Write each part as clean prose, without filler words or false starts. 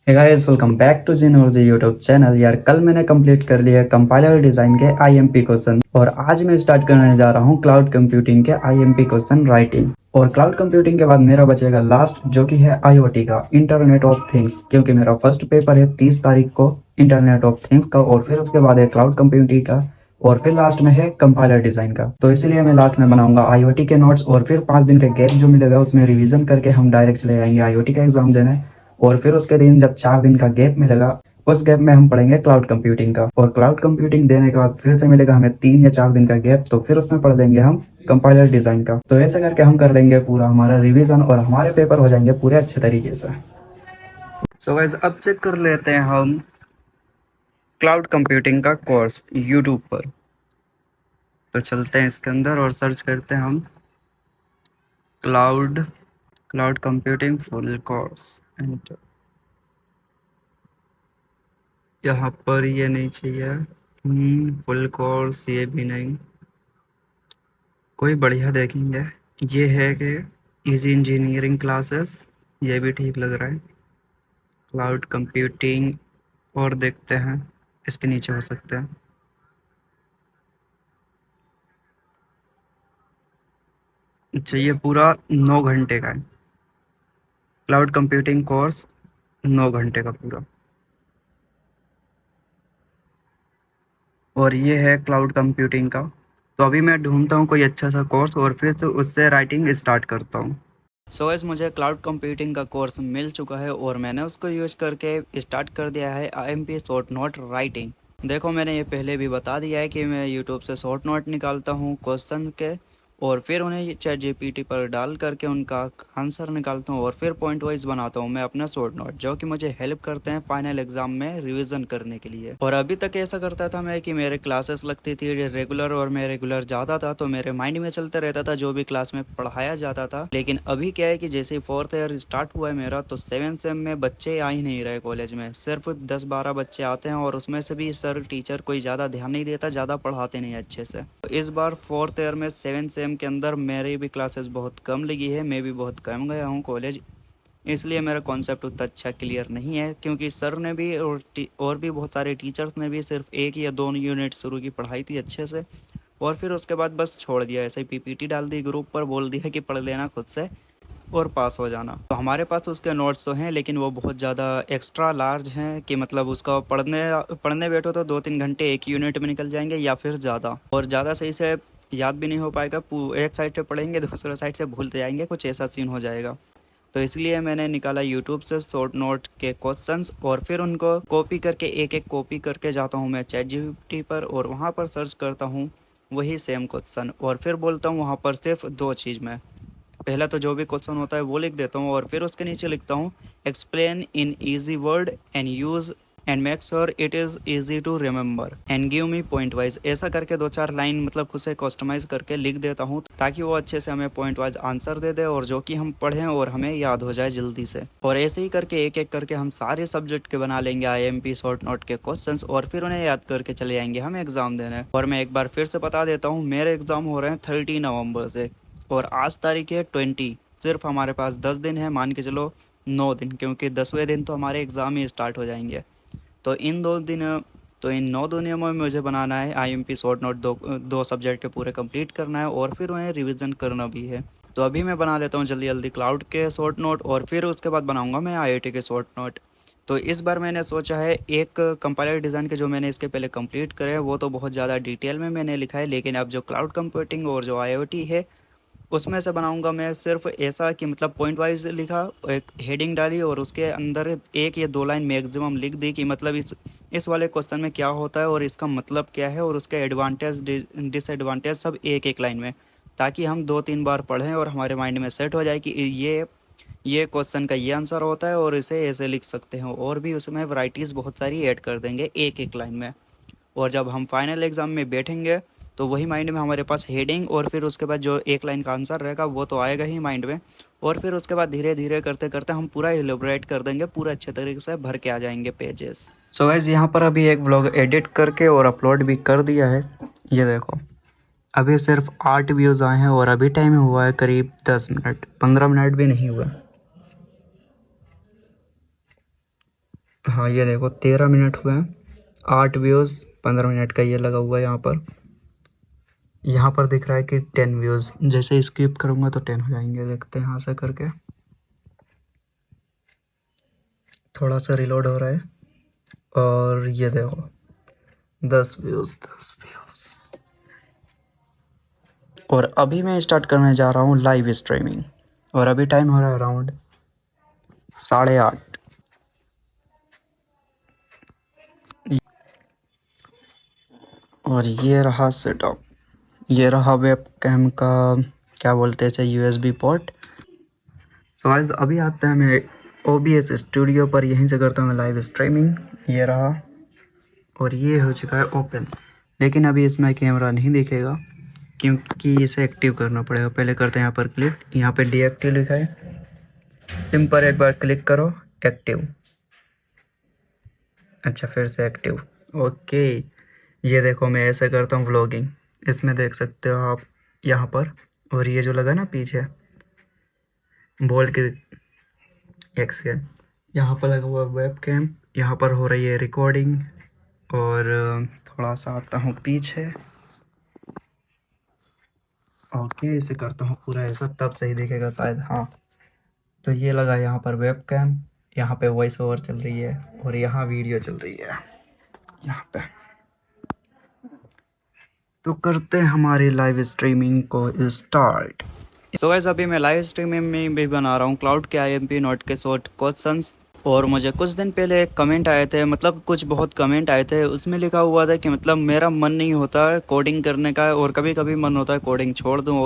Hey guys, welcome back to जिनोर्जी YouTube channel. यार कल मैंने कंप्लीट कर लिया कंपाइलर डिजाइन के आईएमपी क्वेश्चन और आज मैं स्टार्ट करने जा रहा हूँ क्लाउड कंप्यूटिंग के आईएमपी क्वेश्चन राइटिंग। और क्लाउड कंप्यूटिंग के बाद मेरा बचेगा लास्ट, जो कि है आईओटी का इंटरनेट ऑफ थिंग्स, क्योंकि मेरा फर्स्ट पेपर है 30 तारीख को इंटरनेट ऑफ थिंग्स का, और फिर उसके बाद है क्लाउड कंप्यूटिंग का, और फिर लास्ट में है कंपाइलर डिजाइन का। तो इसलिए मैं लास्ट में बनाऊंगा आईओटी के नोट्स, और फिर 5 दिन का गैप जो मिलेगा उसमें रिवीजन करके हम डायरेक्ट चले जाएंगे आईओटी का एग्जाम देने। और फिर उसके दिन जब 4 दिन का गैप मिलेगा, उस गैप में हम पढ़ेंगे क्लाउड कंप्यूटिंग का, और क्लाउड कंप्यूटिंग देने के बाद फिर से मिलेगा हमें 3 या 4 दिन का गैप, तो फिर उसमें पढ़ देंगे हम कंपाइलर डिजाइन का। तो ऐसे करके हम कर लेंगे पूरा हमारा रिवीजन और हमारे पेपर हो जाएंगे पूरे अच्छे तरीके से। सो गाइस, अब चेक कर लेते हैं हम क्लाउड कंप्यूटिंग का कोर्स यूट्यूब पर। तो चलते हैं इसके अंदर और सर्च करते हैं हम cloud cloud computing full course. यहाँ पर ये नहीं चाहिए, फुल कोर्स ये भी नहीं, कोई बढ़िया देखेंगे। ये है कि इजी इंजीनियरिंग क्लासेस, ये भी ठीक लग रहा है। क्लाउड कंप्यूटिंग और देखते हैं, इसके नीचे हो सकते हैं। अच्छा, ये पूरा 9 घंटे का है क्लाउड कंप्यूटिंग कोर्स, 9 घंटे का पूरा। और ये है क्लाउड कंप्यूटिंग का। तो अभी मैं ढूंढता हूँ कोई अच्छा सा कोर्स और फिर से उससे राइटिंग स्टार्ट करता हूँ। सो गाइस, मुझे क्लाउड कंप्यूटिंग का कोर्स मिल चुका है और मैंने उसको यूज़ करके स्टार्ट कर दिया है आईएमपी शॉर्ट नोट राइटिंग। देखो, मैंने ये पहले भी बता दिया है कि मैं यूट्यूब से शॉर्ट नोट निकालता हूँ क्वेश्चन के, और फिर उन्हें चैट जीपीटी पर डाल करके उनका आंसर निकालता हूँ और फिर पॉइंट वाइज बनाता हूँ मैं अपना शॉर्ट नोट, जो कि मुझे हेल्प करते हैं फाइनल एग्जाम में रिवीजन करने के लिए। और अभी तक ऐसा करता था मैं कि मेरे क्लासेस लगती थी रेगुलर, और मैं रेगुलर जाता था तो मेरे माइंड में चलता रहता था जो भी क्लास में पढ़ाया जाता था। लेकिन अभी क्या है कि जैसे फोर्थ ईयर स्टार्ट हुआ है मेरा, तो 7th सेम में बच्चे आ ही नहीं रहे कॉलेज में, सिर्फ 10-12 बच्चे आते हैं, और उसमें से भी सर टीचर कोई ज़्यादा ध्यान नहीं देता, ज़्यादा पढ़ाते नहीं अच्छे से। तो इस बार फोर्थ ईयर में 7th सेम के अंदर मेरी भी क्लासेस बहुत कम लगी है, मैं भी बहुत कम गया हूँ कॉलेज, इसलिए मेरा कॉन्सेप्ट उतना अच्छा क्लियर नहीं है, क्योंकि सर ने भी और भी बहुत सारे टीचर्स ने भी सिर्फ 1 या 2 यूनिट शुरू की पढ़ाई थी अच्छे से, और फिर उसके बाद बस छोड़ दिया। ऐसे ही पीपीटी डाल दी ग्रुप पर, बोल दिया कि पढ़ लेना खुद से और पास हो जाना। तो हमारे पास उसके नोट्स तो हैं, लेकिन वो बहुत ज़्यादा एक्स्ट्रा लार्ज हैं कि मतलब उसका पढ़ने पढ़ने बैठो तो 2-3 घंटे एक यूनिट में निकल जाएंगे या फिर ज़्यादा, और ज़्यादा सही से याद भी नहीं हो पाएगा। एक साइड से पढ़ेंगे, दूसरे साइड से भूलते जाएंगे, कुछ ऐसा सीन हो जाएगा। तो इसलिए मैंने निकाला यूट्यूब से शॉर्ट नोट के क्वेश्चंस, और फिर उनको कॉपी करके एक एक कॉपी करके जाता हूँ मैं चैट जीपीटी पर, और वहाँ पर सर्च करता हूँ वही सेम क्वेश्चन, और फिर बोलता हूँ वहाँ पर सिर्फ 2 चीज़ में। पहला तो जो भी क्वेश्चन होता है वो लिख देता हूँ, और फिर उसके नीचे लिखता हूँ explain in easy word and use and make sure it is easy to remember and give me point wise. ऐसा करके 2-4 लाइन मतलब खुद से कस्टमाइज करके लिख देता हूँ, ताकि वो अच्छे से हमें पॉइंट वाइज आंसर दे दे, और जो कि हम पढ़ें और हमें याद हो जाए जल्दी से। और ऐसे ही करके एक एक करके हम सारे सब्जेक्ट के बना लेंगे आईएमपी शॉर्ट नोट के क्वेश्चंस, और फिर उन्हें याद करके चले जाएंगे हम एग्जाम देने। और मैं एक बार फिर से बता देता हूँ, मेरे एग्जाम हो रहे हैं 30 नवंबर से, और आज तारीख है 20। सिर्फ हमारे पास 10 दिन है, मान के चलो 9 दिन, क्योंकि 10वें दिन तो हमारे एग्ज़ाम ही स्टार्ट हो जाएंगे। तो इन 9 दिनों में मुझे बनाना है आईएमपी शॉर्ट नोट, दो सब्जेक्ट के पूरे कंप्लीट करना है, और फिर उन्हें रिवीजन करना भी है। तो अभी मैं बना लेता हूँ जल्दी जल्दी क्लाउड के शॉर्ट नोट, और फिर उसके बाद बनाऊँगा मैं आईआईटी के शॉर्ट नोट। तो इस बार मैंने सोचा है, एक कंपाइलर डिज़ाइन के जो मैंने इसके पहले कंप्लीट करे हैं वो तो बहुत ज़्यादा डिटेल में मैंने लिखा है, लेकिन अब जो क्लाउड कंप्यूटिंग और जो आईओटी है उसमें से बनाऊंगा मैं सिर्फ ऐसा कि मतलब पॉइंट वाइज लिखा, एक हेडिंग डाली, और उसके अंदर 1 या 2 लाइन मैक्सिमम लिख दी कि मतलब इस वाले क्वेश्चन में क्या होता है और इसका मतलब क्या है, और उसके एडवांटेज डिसएडवांटेज सब एक एक लाइन में, ताकि हम 2-3 बार पढ़ें और हमारे माइंड में सेट हो जाए कि ये क्वेश्चन का ये आंसर होता है और इसे ऐसे लिख सकते हैं। और भी उसमें वैरायटीज़ बहुत सारी ऐड कर देंगे एक एक लाइन में, और जब हम फाइनल एग्ज़ाम में बैठेंगे तो वही माइंड में हमारे पास हेडिंग, और फिर उसके बाद जो एक लाइन का आंसर रहेगा वो तो आएगा ही माइंड में, और फिर उसके बाद धीरे धीरे करते करते हम पूरा एलिब्रेट कर देंगे, पूरा अच्छे तरीके से भर के आ जाएंगे पेजेस। सो गाइस, यहाँ पर अभी एक ब्लॉग एडिट करके और अपलोड भी कर दिया है, ये देखो। अभी सिर्फ 8 व्यूज़ आए हैं, और अभी टाइम हुआ है करीब 10 मिनट, 15 मिनट भी नहीं हुआ। हाँ ये देखो 13 मिनट हुए हैं, 8 व्यूज़ 15 मिनट का ये लगा हुआ है। यहाँ पर दिख रहा है कि 10 व्यूज़। जैसे स्किप करूँगा तो 10 हो जाएंगे। देखते हैं यहाँ से करके, थोड़ा सा रिलोड हो रहा है। और ये देखो 10 व्यूज़ 10 व्यूज़। और अभी मैं स्टार्ट करने जा रहा हूँ लाइव स्ट्रीमिंग। और अभी टाइम हो रहा है अराउंड 8:30। और ये रहा सेटअप, ये रहा वेब कैम का क्या बोलते हैं इसे, USB पोर्ट। सो गाइस अभी आते हैं मैं OBS स्टूडियो पर, यहीं से करता हूँ मैं लाइव स्ट्रीमिंग। ये रहा और ये हो चुका है ओपन, लेकिन अभी इसमें कैमरा नहीं दिखेगा क्योंकि इसे एक्टिव करना पड़ेगा। पहले करते हैं यहाँ पर क्लिक, यहाँ पे डीएक्टिव लिखा है, सिंपल एक बार क्लिक करो एक्टिव। अच्छा फिर से एक्टिव, ओके। ये देखो मैं ऐसे करता हूँ व्लॉगिंग, इसमें देख सकते हो आप यहाँ पर। और ये जो लगा ना पीछे बोल के एक सेकेंड, यहाँ पर लगा हुआ वेब कैम, यहाँ पर हो रही है रिकॉर्डिंग। और थोड़ा सा आता हूँ पीछे, ओके इसे करता हूँ पूरा ऐसा, तब सही दिखेगा शायद। हाँ तो ये लगा यहाँ पर वेब कैम, यहाँ पे वॉइस ओवर चल रही है और यहाँ वीडियो चल रही है यहाँ पे। तो करते हैं हमारी लाइव स्ट्रीमिंग को स्टार्ट। सो गाइस अभी मैं लाइव स्ट्रीमिंग में भी बना रहा हूँ क्लाउड के IMP नोट के शॉर्ट क्वेश्चंस। और मुझे कुछ दिन पहले एक कमेंट आए थे, मतलब कुछ बहुत कमेंट आए थे, उसमें लिखा हुआ था कि मतलब मेरा मन नहीं होता है कोडिंग करने का और कभी कभी मन होता है कोडिंग छोड़ दूं।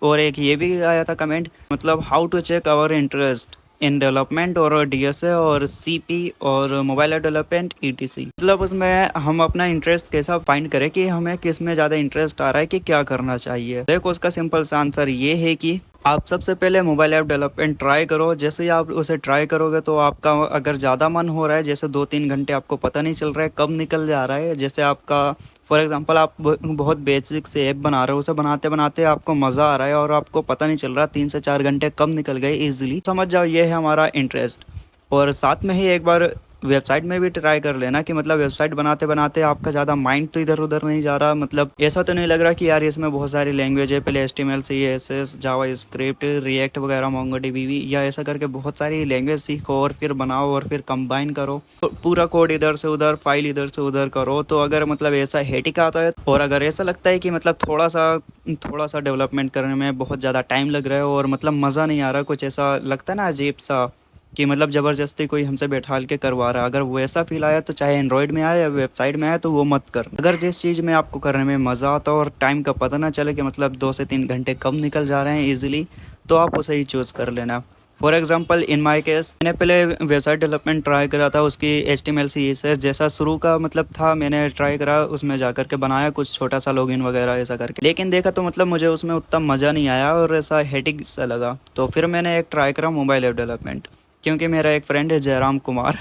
और एक ये भी आया था कमेंट, मतलब how to check our interest in development और DSA और CP और मोबाइल ऐप डेवलपमेंट ETC। मतलब उसमें हम अपना इंटरेस्ट कैसा फाइंड करें कि हमें किस में ज़्यादा इंटरेस्ट आ रहा है कि क्या करना चाहिए। देखो उसका सिंपल सा आंसर ये है कि आप सबसे पहले मोबाइल ऐप डेवलपमेंट ट्राई करो। जैसे ही आप उसे ट्राई करोगे तो आपका अगर ज़्यादा मन हो रहा है, जैसे 2-3 घंटे आपको पता नहीं चल रहा है कब निकल जा रहा है, जैसे आपका फॉर एग्जांपल आप बहुत बेसिक से ऐप बना रहे हो, उसे बनाते बनाते आपको मज़ा आ रहा है और आपको पता नहीं चल रहा 3 से 4 घंटे कब निकल गए ईजिली, समझ जाओ ये है हमारा इंटरेस्ट। और साथ में ही एक बार वेबसाइट में भी ट्राई कर लेना कि मतलब वेबसाइट बनाते बनाते आपका ज़्यादा माइंड तो इधर उधर नहीं जा रहा, मतलब ऐसा तो नहीं लग रहा कि यार इसमें बहुत सारी लैंग्वेज है, पहले HTML CSS जावास्क्रिप्ट रिएक्ट वगैरह MongoDB या ऐसा करके बहुत सारी लैंग्वेज सीखो और फिर बनाओ और फिर कंबाइन करो, तो पूरा कोड इधर से उधर फाइल इधर से उधर करो। तो अगर मतलब ऐसा हेटिक आता है और अगर ऐसा लगता है कि मतलब थोड़ा सा डेवलपमेंट करने में बहुत ज़्यादा टाइम लग रहा है और मतलब मज़ा नहीं आ रहा, कुछ ऐसा लगता है ना अजीब सा कि मतलब ज़बरदस्ती कोई हमसे बैठाल के करवा रहा है, अगर वो ऐसा फील आया तो चाहे एंड्रॉयड में आए या वेबसाइट में आए तो वो मत कर। अगर जिस चीज़ में आपको करने में मज़ा आता और टाइम का पता ना चले कि मतलब 2 से 3 घंटे कब निकल जा रहे हैं ईजिली, तो आप उसे ही चूज़ कर लेना। For example in my case मैंने पहले वेबसाइट डेवलपमेंट ट्राई करा था, उसकी HTML CSS जैसा शुरू का मतलब था, मैंने ट्राई करा उसमें जा करके बनाया कुछ छोटा सा लॉगिन वगैरह ऐसा करके, लेकिन देखा तो मतलब मुझे उसमें उतना मज़ा नहीं आया और ऐसा हेटिक सा लगा। तो फिर मैंने एक ट्राई करा मोबाइल ऐप डेवलपमेंट, क्योंकि मेरा एक फ्रेंड है जयराम कुमार,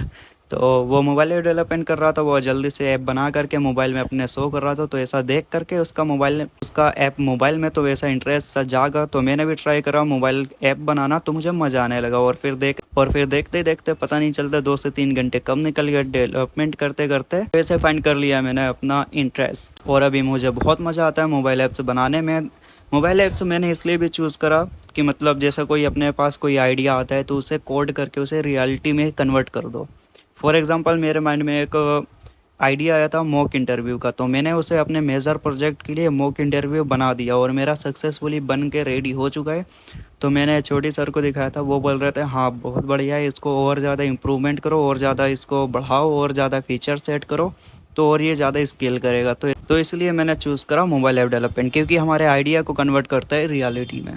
तो वो मोबाइल ऐप डेवलपमेंट कर रहा था, वो जल्दी से ऐप बना करके मोबाइल में अपने शो कर रहा था। तो ऐसा देख करके उसका ऐप मोबाइल में तो वैसा इंटरेस्ट सा जागा, तो मैंने भी ट्राई करा मोबाइल ऐप बनाना, तो मुझे मज़ा आने लगा। और फिर देखते देखते पता नहीं चलता 2 से 3 घंटे कब निकल गया डेवलपमेंट करते करते। वैसे फाइंड कर लिया मैंने अपना इंटरेस्ट और अभी मुझे बहुत मज़ा आता है मोबाइल ऐप्स बनाने में। मोबाइल ऐप्स मैंने इसलिए भी चूज़ करा कि मतलब जैसा कोई अपने पास कोई आइडिया आता है तो उसे कोड करके उसे रियलिटी में कन्वर्ट कर दो। फॉर एग्जांपल मेरे माइंड में एक आइडिया आया था मॉक इंटरव्यू का, तो मैंने उसे अपने मेजर प्रोजेक्ट के लिए मॉक इंटरव्यू बना दिया और मेरा सक्सेसफुली बन के रेडी हो चुका है। तो मैंने छोटी सर को दिखाया था, वो बोल रहे थे हाँ बहुत बढ़िया है, इसको और ज़्यादा इम्प्रूवमेंट करो और ज़्यादा इसको बढ़ाओ और ज़्यादा फीचर सेट करो तो और ये ज़्यादा स्केल करेगा। तो इसलिए मैंने चूज़ करा मोबाइल ऐप डेवलपमेंट, क्योंकि हमारे आइडिया को कन्वर्ट करता है रियलिटी में।